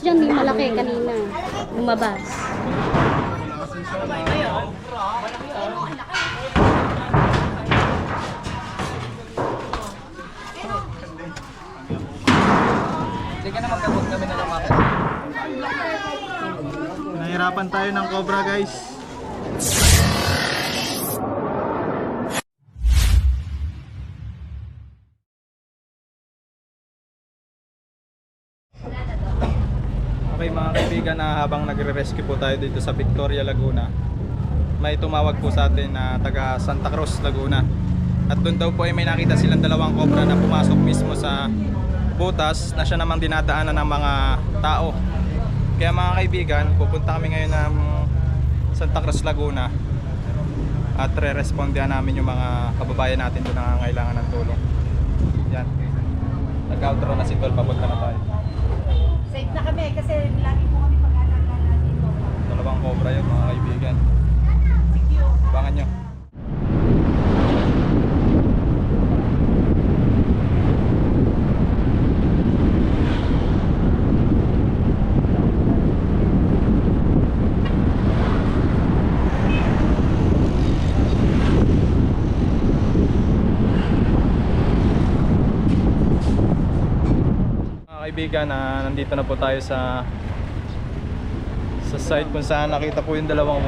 dyan, may malaki kanina. Lumabas. Hindi ka na magkabot kami na lang makita. Nahirapan tayo ng cobra, guys. Okay mga kaibigan, habang nagre-rescue po tayo dito sa Victoria, Laguna, may tumawag po sa atin na taga Santa Cruz, Laguna. At doon daw po ay may nakita silang dalawang cobra na pumasok mismo sa butas na siya namang dinadaanan ng mga tao. Kaya mga kaibigan, pupunta kami ngayon ng Santa Cruz, Laguna at re-respondihan namin yung mga kababayan natin doon na nangangailangan ng tulong. Yan. Nag-outro na si Tol, papunta na tayo. Safe na kami kasi lagi po kami pag-alala dito. Dalawang cobra yun mga kaibigan. Abangan nyo. Kaibigan, nandito na po tayo sa site kung saan nakita po yung dalawang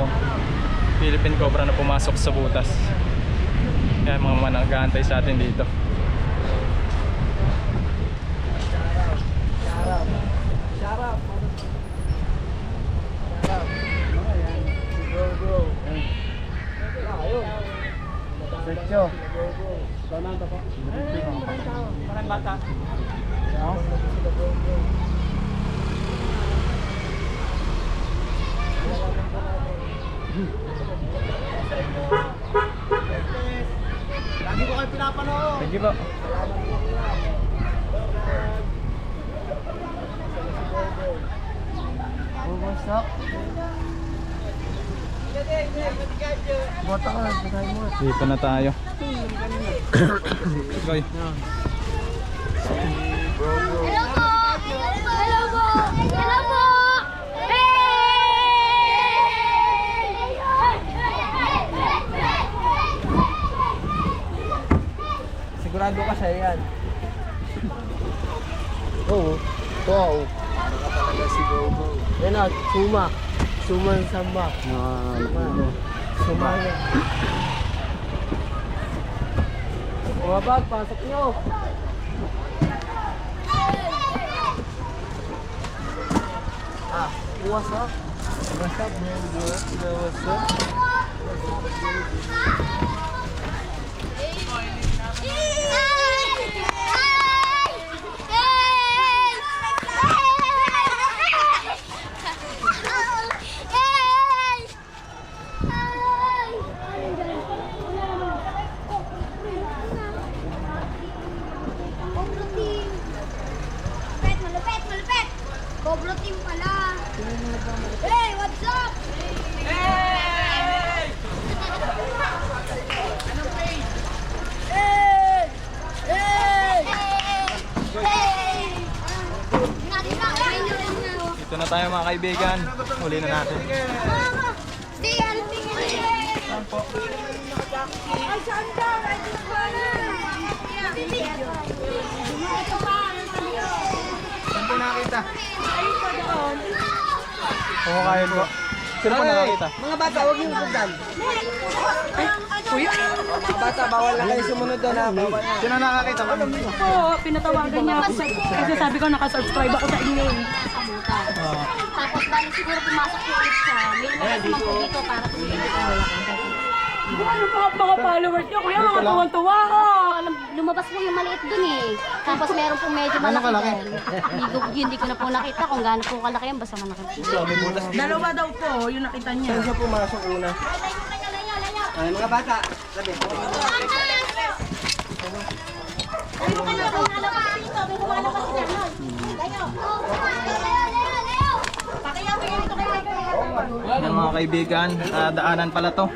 Philippine cobra na pumasok sa butas. Kaya mga nag-aantay sa atin dito. Parang bata. Lagi ko kayo pinapanood. Thank you po. Bumagsak. Bota ka, patay mo. Dito na tayo. Okay. Hello po! Hello po! Hello po! Sigurado ka siya yan. Oo. Wow. Ano ka talaga si Gogo? Yan na, suma. Suman samba. Sumali. Mga bag, pasok nyo. What's up? What's up, man? What's up? Cobra team pala. Hey, what's up? Hey! Hey! Hey! Hey! Dito na tayo mga kaibigan. Huli na natin. Stay helping me. Ay, saan ka? Saan po nakakita? Kumakain po. Sino po nakakita? Mga bata, huwag yung sundan. Kuya! Mga bata, bawal na kayo sumunod doon ha. Bawal na. Sino nakakita? Oo, pinatawagan niya ako kasi sabi ko nakasubscribe ako sa inyo. Tapos bali siguro pumasok yung ulit siya. May naman naman po dito para Ano mga followers niyo? Kuya, mga tuwan-tuwa ako. lumabas po yung maliit dun eh. Tapos meron po medyo malaki kalaki? dun. Hindi ko na po nakita kung gaano po kalaki yan. Basta malaki po. Dalawa daw po, yung nakita niya. Saan siya pumasok una? Ay, mga bata, sabi. Yan mga kaibigan, daanan pala to.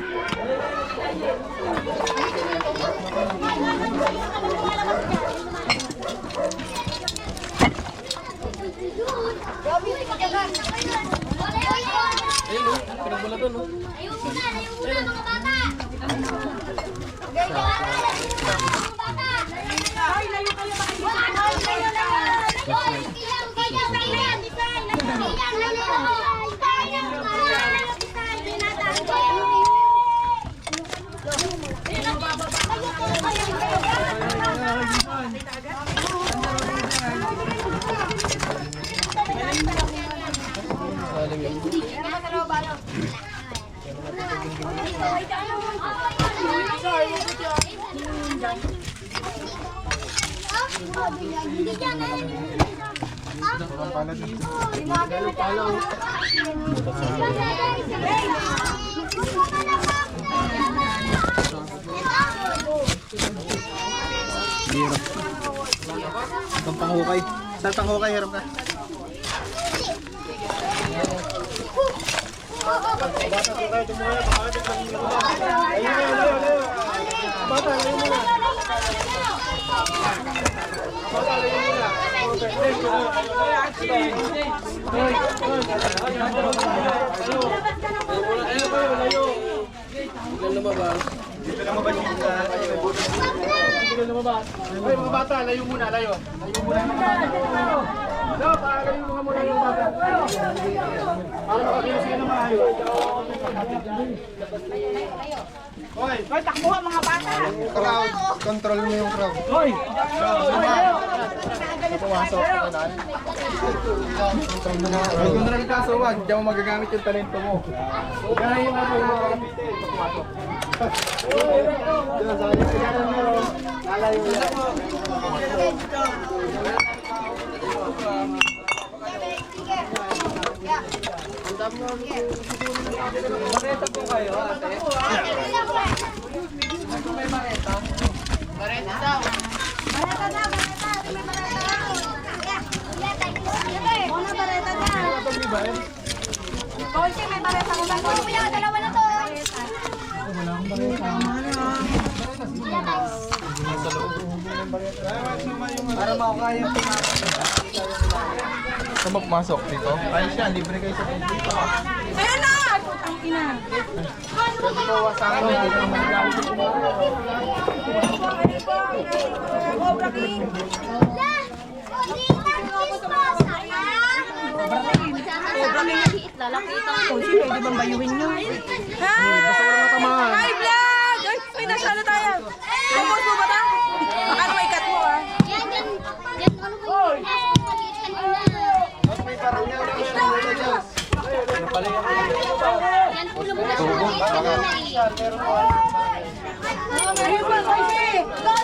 muna mga bata. Ay, layo kayo Hirap. Itong panghukay. Saan panghukay? Hirap ka. Hoy, mga bata, layo muna, layo. Layo muna yung mga bata. No, pakalayo mga muna yung bata. Para makakilos sila ng maayos. Hoy, takbuhan mga bata. crowd. Control mo yung crowd. Hoy! Pumasok ka na. Control mo na. Ay, kung nalang kaso, wag. Diyan mo magagamit yung talento mo. Ganahin mo yung mga kapitid. Pumasok. Diyan, sabi ko yan. Lalayo yan. Mareta po kayo, ate. Muna bareta na. Konti, may bareta ko ba? Kuya, dalawa na to. Para makakaya po na. Saan mo pumasok dito? Ayos yan, libre kayo sa dito. Ayan na! Putang ina. Pwede ko wasakin mo. Cobra King. Konsi, pwede bang bayuhin nyo? Hi, vlog! Ay, nasaan na tayo? Focus mo ba ta? Baka naman ikat mo ah. Yan, ano po yung pasok maliit kanina. Yan po lumabas yung maliit kanina Ayun ba, Konsi?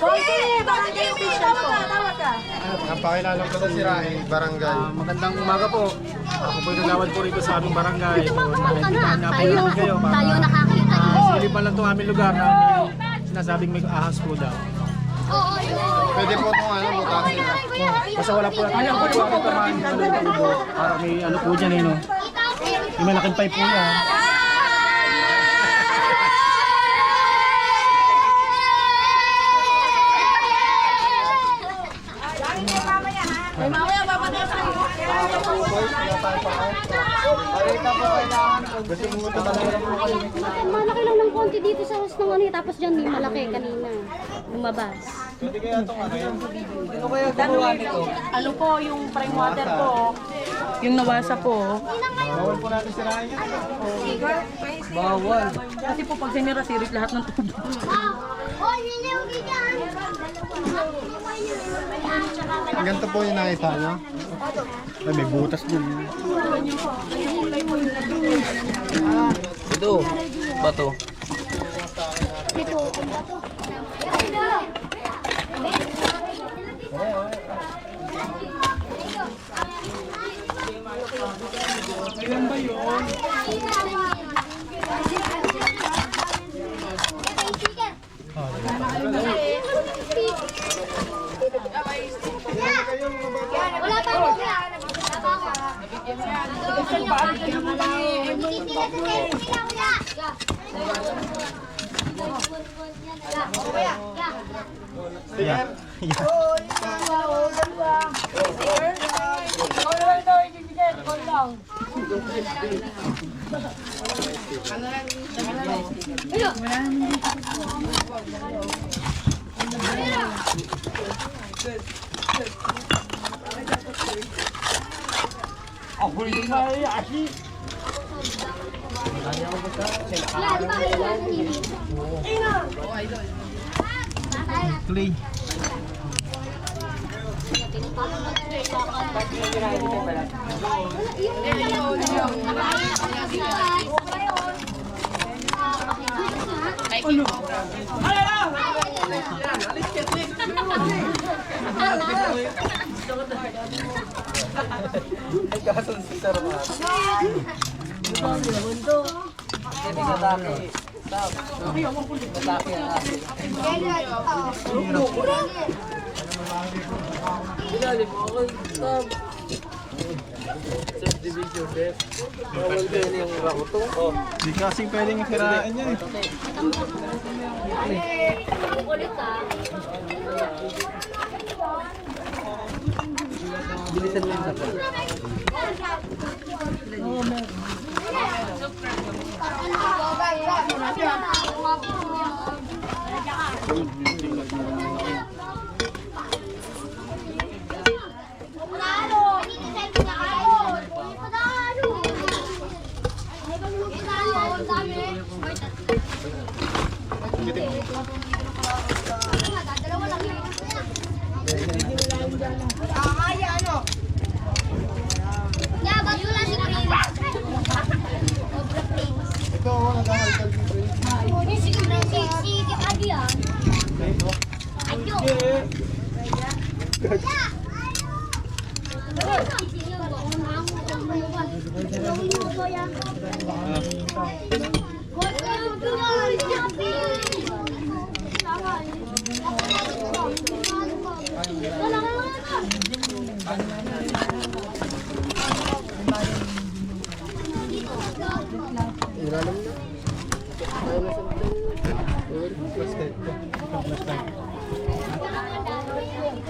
Konsi! Bakit kayo official po? Tawag ka. Napakilala ko si Rai, barangay. Magandang umaga po. Ako po nagawad po rito sa aming barangay. Tumawag ka na. Nakikita Tayo namin kayo. nakakita niyo. Silipan lang itong aming lugar na may sinasabing may ahas po daw. Oo, yun. Pwede po itong butasin. Basta wala po natin ang po tamaan para may ano po dyan eh no. May malaking pipe po yan. Ay, mamaya, babalik tayo. Parita po kailangan. Gusto mo ito talaga po kayo. Malaki lang ng konti dito sa house ng ano, tapos dyan may malaki kanina. Lumabas. Pwede kaya itong ano yan? Ano kaya gumawa nito? Ano po, yung prime water po, yung nawasa po. Bawal po natin sirahin yan. Bawal. Kasi po pag sinira, sirit lahat ng tubo. Oh, hindi yung ganyan. Ganito po yung nakita nyo. Ay, may butas din. Ito. Bato. Ilan ba yun? Wala pa ako. Wala pa ako. Yeah. Clay. Ay, kaso si Sir Mark. Hindi ka taki. Taki ang akin. Ilalim mo ako. Stop. Subdivision, Def. Bawal ko yun yung rakuto. Di kasing pwedeng ikiraan yan eh. Kulit ah. Bilisan mo yung sapo. Ikaw ako nag-ahalkal dito eh.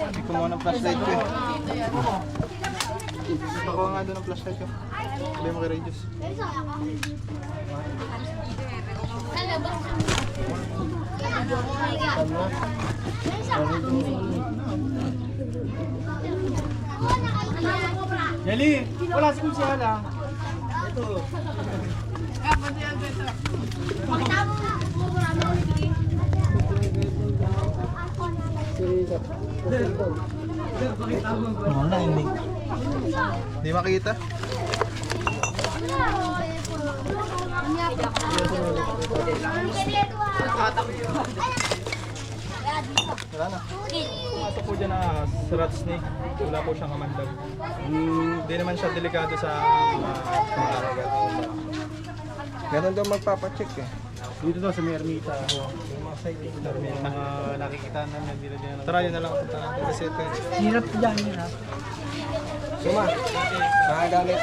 Hindi ko muna ng flashlight ko eh. Pakuha nga doon ng flashlight ko. Sabi mo kay Radius. Yali, wala si Kuya lang. Wala, hindi. Hindi makita. Wala na. Pumasok po dyan na rat snake. Wala po siyang kamandag. Hindi naman siya delikado sa mga karagat. Ganun daw magpapacheck eh. Dito daw sa may ermita. Nakikita namin dito din. Tara, yun na lang punta natin kasi ito eh. Hirap dyan, hirap. Suma, mga gamit.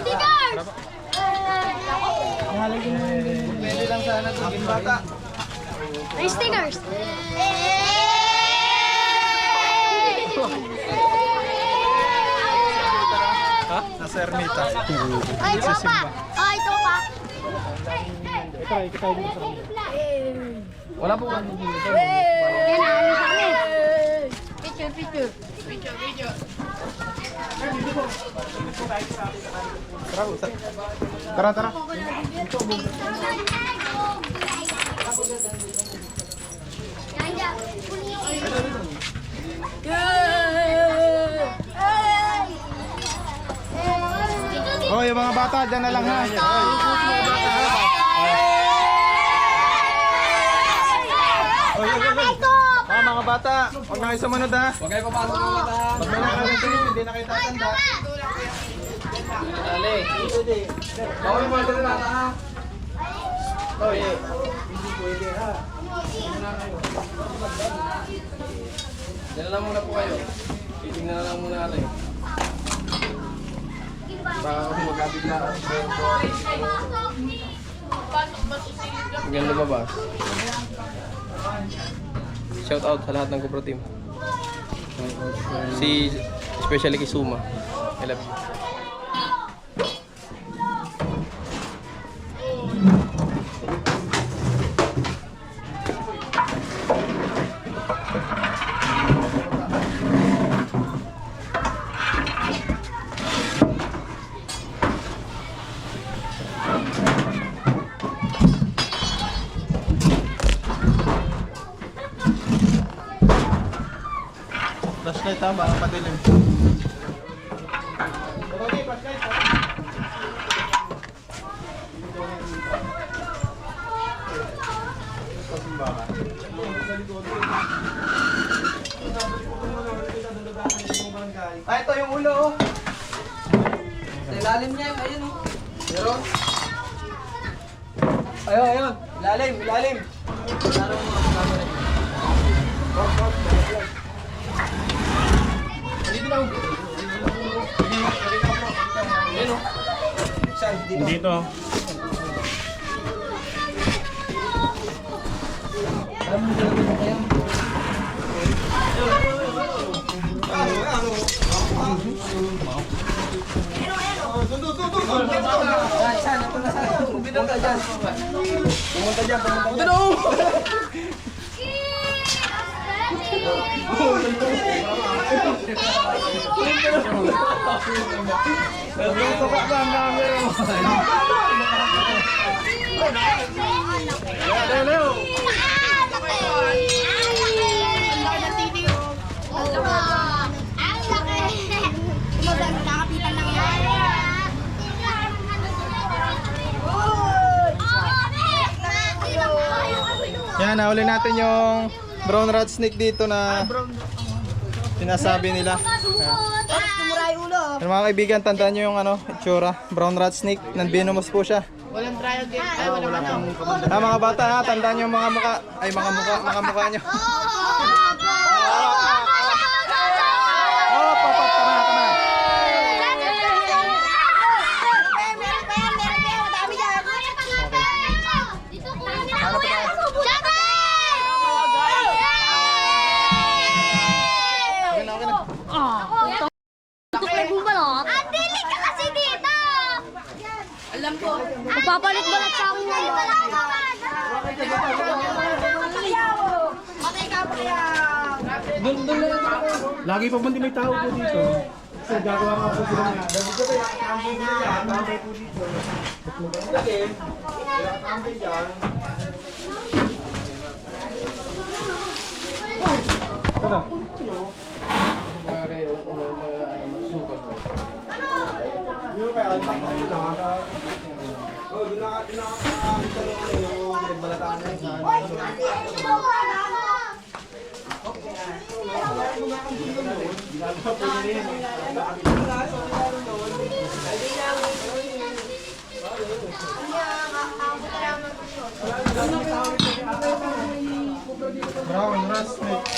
Stickers! Pwede lang sana maging bata. May stickers! Ha? Nasa Ermita. Ay, ito pa! Ay, ito pa! Wala po kami dito. Yan na, ano kami? Picture, picture. Tara, tara. Oh, yung mga bata, dyan na lang ha. Oh, mga bata, huwag na kayo sumunod ha. Huwag kayo papasok mga bata. Pag may nakarating, hindi na kayo tatanda. Dali. Bawal mo ito na ha. Oh, yeah. Hindi pwede ha. Dala lang muna po kayo. Titingnan na lang muna natin. Baka kasi magkabigla. Ang ganda ba ba? shout out sa lahat ng Cobra team. Especially kay Suma. I love you. Flashlight ha, baka madilim. Ito yung ulo, oh. Sa ilalim niya, ayun, oh. Meron. Ayun. Ilalim. Dito. Yan, nahuli natin yung brown rat snake dito na sinasabi nila. Yan, mga kaibigan, tandaan nyo yung itsura. Brown rat snake, non-venomous po siya. Walang trial din. Mga bata ha, tandaan nyo yung mga mukha. Ay, mga mukha nyo. Oh, tama. Magpapalit-balit sa akin yan. Lagi pa man din may tao po dito. Kasi gagawa nga po sila nga. Dapat ko tayo, tambay nila yan. Tambay po dito. Lagi. Tambay dyan. Tara. Yung kaya, ang takot nila. Oh, doon na yung nagbalataan na yun. Brown rat snake.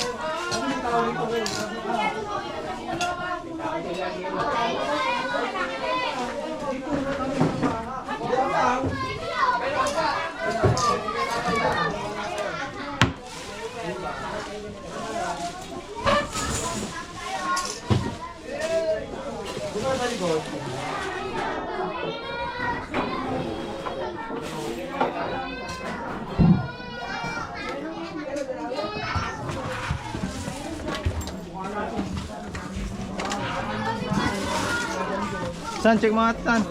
San, check mga tan.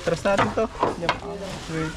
Atras natin to. Yan. Wait.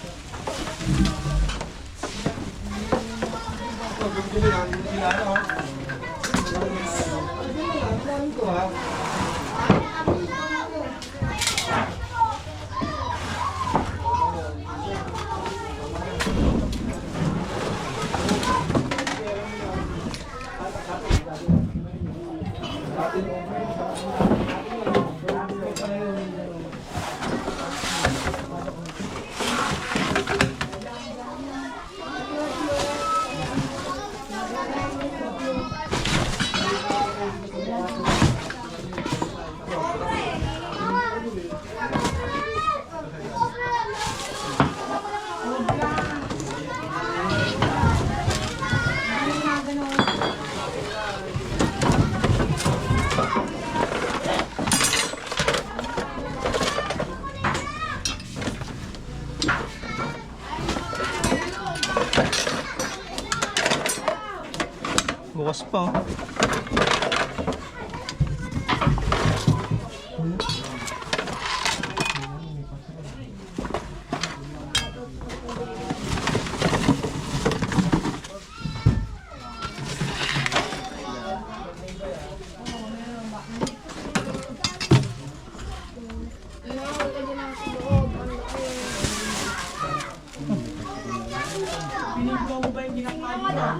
Bukas pa oh.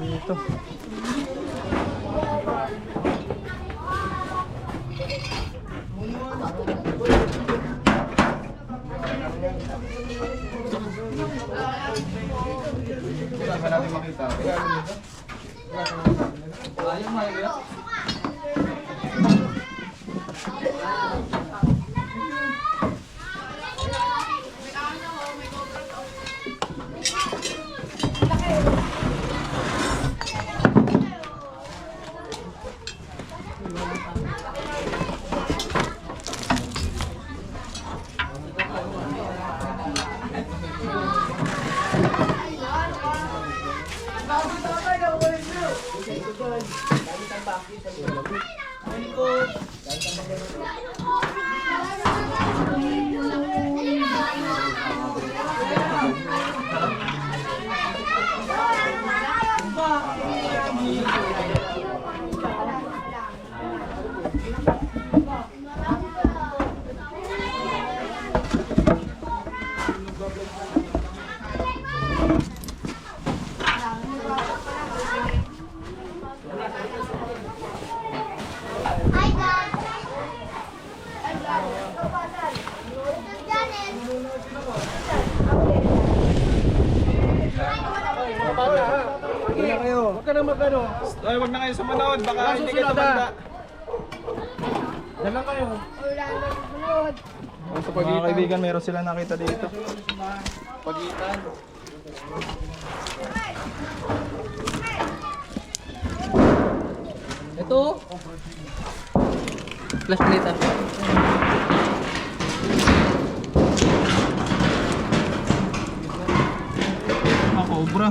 Ito. Kailan ba natin makita? Ayaw mo yun. Huwag ka na magano. Ay, wag na kayo sumunod. Baka hindi kayo Susunod, tumanda. Yan lang kayo. Mga kaibigan, meron sila nakita dito. Pagitan. Ito. Flashlight ah. Ah, cobra.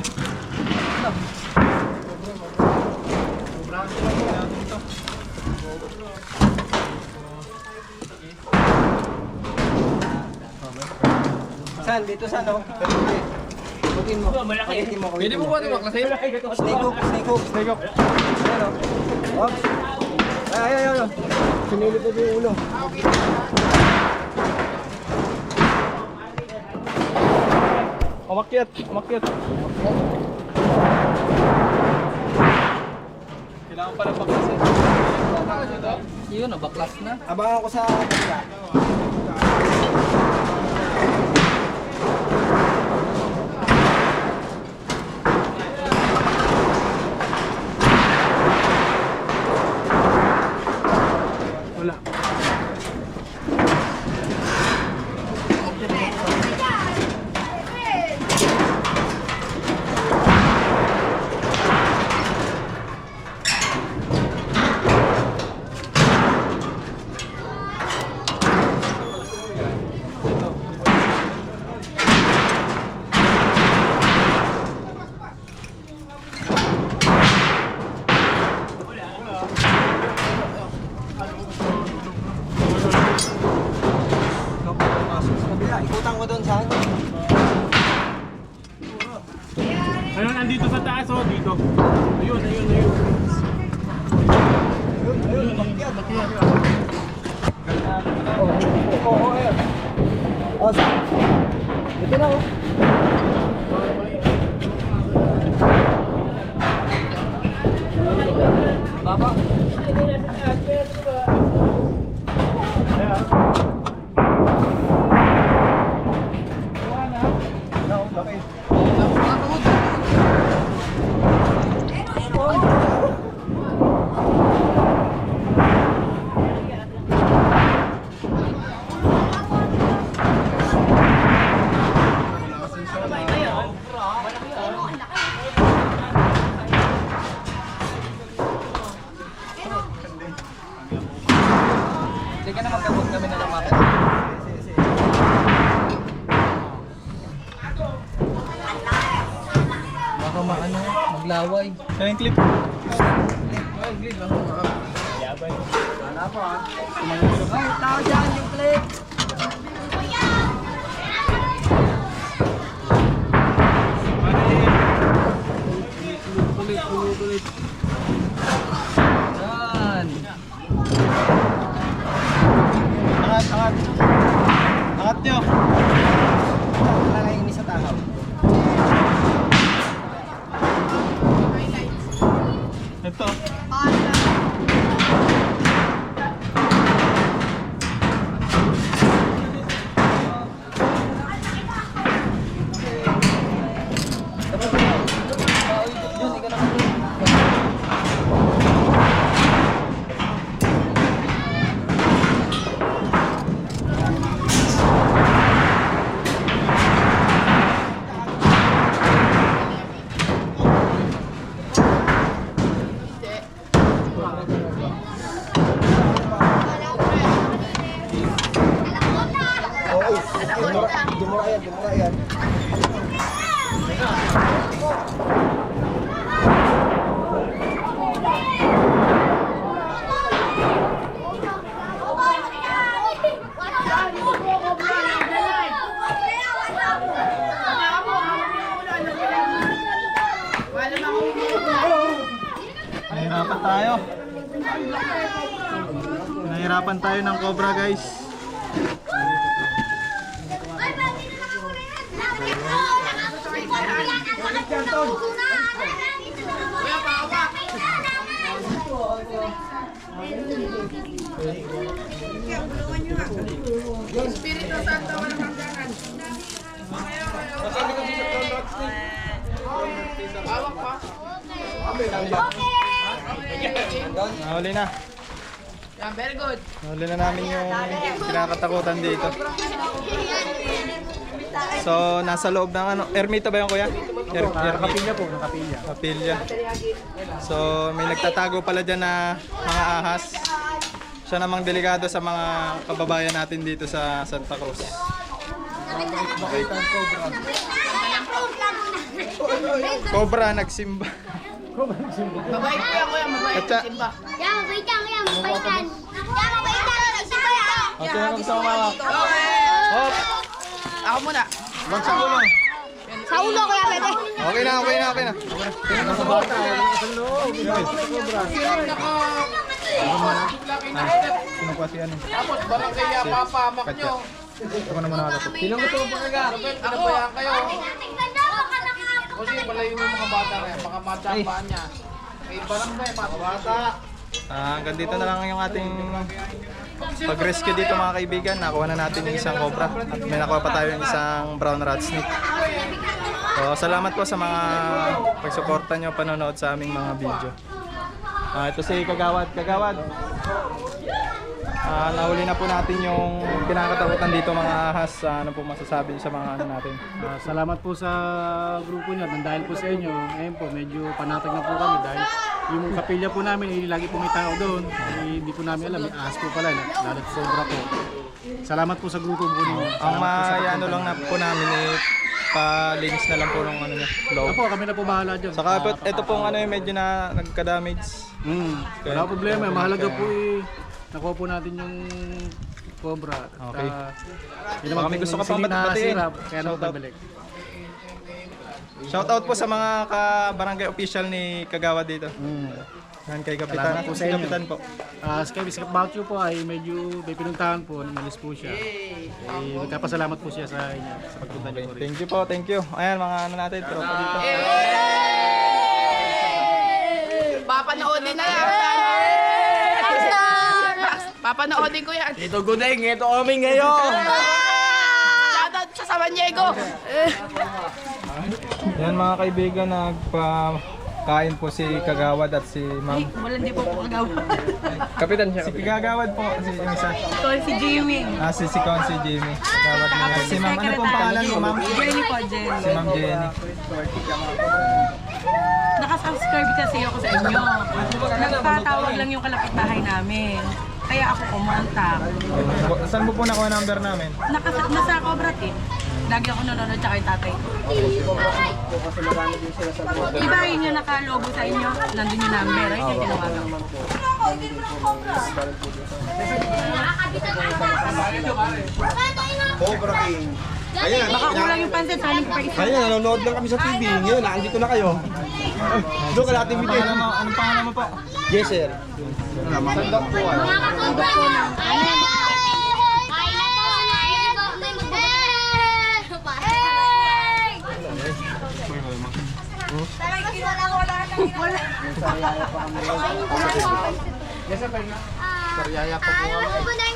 Saan? Dito saan oh? Bukin mo. Malaki. Pwede mo ba ito maklasin? Snake hook, snake hook. Snake hook. Ayan oh. Ay. Sinilip ko yung ulo. Umakyat. Kailangan pa ng baklasin. Yun, nabaklas na. Abangan ko sa kabila. Wala. Ikutan ko doon sa ano. Ayun, andito sa taas oh, dito. Ayun, ayun, ayun. Ayun, bakyat. Oo, ayun. Oh, ito na oh. Baba. Hindi ka na magkabot kami na lumakad. Baka maano, maglaway. Ano yung clip? Ay, tao dyan yung clip. Yan. Angat, angat. Angat nyo. Wala na yung isa tahaw. Ito. Yun, ikaw naman. Dumura yan, dumura yan. Nahirapan tayo. Nahirapan tayo ng cobra, guys. Nahuli na. Very good. Nahuli na namin yung kinakatakutan dito. So, nasa loob ng ano, ermita ba yung kuya? Kapilya po, kapilya. Kapilya. So, may nagtatago pala dyan na mga ahas. Siya namang delikado sa mga kababayan natin dito sa Santa Cruz. Cobra nagsimba. Mabait ko yan, kuya. Mabait. Katsa. Simba. Yan, mabaitan, yan, mabaitan. Yan, mabaitan, nagsimba yan. Okay, ano sa mga? Hop! Ako muna. Wag sa ulo. Sa ulo, kuya, pwede. Okay na, okay na, okay na. Sino pa si ano? Tapos barangay yapapamak nyo. Ito ko naman nakatapos. Sino gusto mo pagkaga? Pinabayaan kayo. Kasi palayo mo mga bata kaya baka matsambaan niya. May barangay, mga bata. Hanggang dito na lang yung ating pag-rescue dito mga kaibigan. Nakuha na natin yung isang cobra at may nakuha pa tayo yung isang brown rat snake. So, salamat po sa mga pagsuporta nyo, panonood sa aming mga video. Ito si Kagawad. Kagawad, nahuli na po natin yung kinakatakutan dito mga ahas. Ano po masasabi sa mga ano natin? Salamat po sa grupo niyo. Dahil po sa inyo, ngayon po medyo panatag na po kami dahil yung kapilya po namin, lagi po may tao doon. Hindi po namin alam, may ahas po pala, lalat sobra po. Salamat po sa grupo po ninyo. Ang ano lang na po namin pa-links na lang po ng ano niya, low. Opo, kami na po bahala dyan. Saka ito pong ano yung medyo na nagka-damage. Wala problema, mahalaga po nakuha po natin yung Cobra. Okay. Yun Baka may gusto ka pang batiin. Kaya naman Shoutout. pabalik. Shoutout po sa mga ka-barangay official ni Kagawad dito. Yan kay Kapitan. Salamat po sa Si inyo. Kapitan po. Si Kapbakyo po ay medyo may pinuntahan po, nalis po siya. Nagkapasalamat po siya sa inyo sa pagpunta niyo po rin. Thank you po, thank you. Ayan mga ano natin, tropa dito. Papanoodin na lang. Papanoodin ko yan. Ito Gudeng, ito kami ngayon. Shoutout sa San Diego. Yan mga kaibigan, nagpa-kain po si Kagawad at si Ma'am. Wala hindi po po kagawa. Kapitan siya. Si Kagawad po, si yung isa. Ito si Jimmy. Si Con, si Jimmy. Kagawad na yan. Si Ma'am, ano pong pangalan mo, Ma'am? Jenny po, Jenny. Si Ma'am Jenny. Nakasubscribe kasi ako sa inyo. Nagpatawag lang yung kalapit-bahay namin. Kaya ako kumontak. Saan mo po nakuha number namin? Nasa Cobra Team. Lagi ako nanonood tsaka yung tatay ko. Iba yun yung nakalogo sa inyo. Nandun yung number. Ayun yung tinawagan mo. Cobra King. Ayun, Baka kulang yung pansit. Saling pa isa. ayun, nanonood lang kami sa TV. Ngayon, nandito na kayo. Doon ka natin video. Anong pangalan mo po? Yes, sir. Sandok po ah. Mga kasubok po ng kain. Kain na to. Yes, sir. Karyaya po po.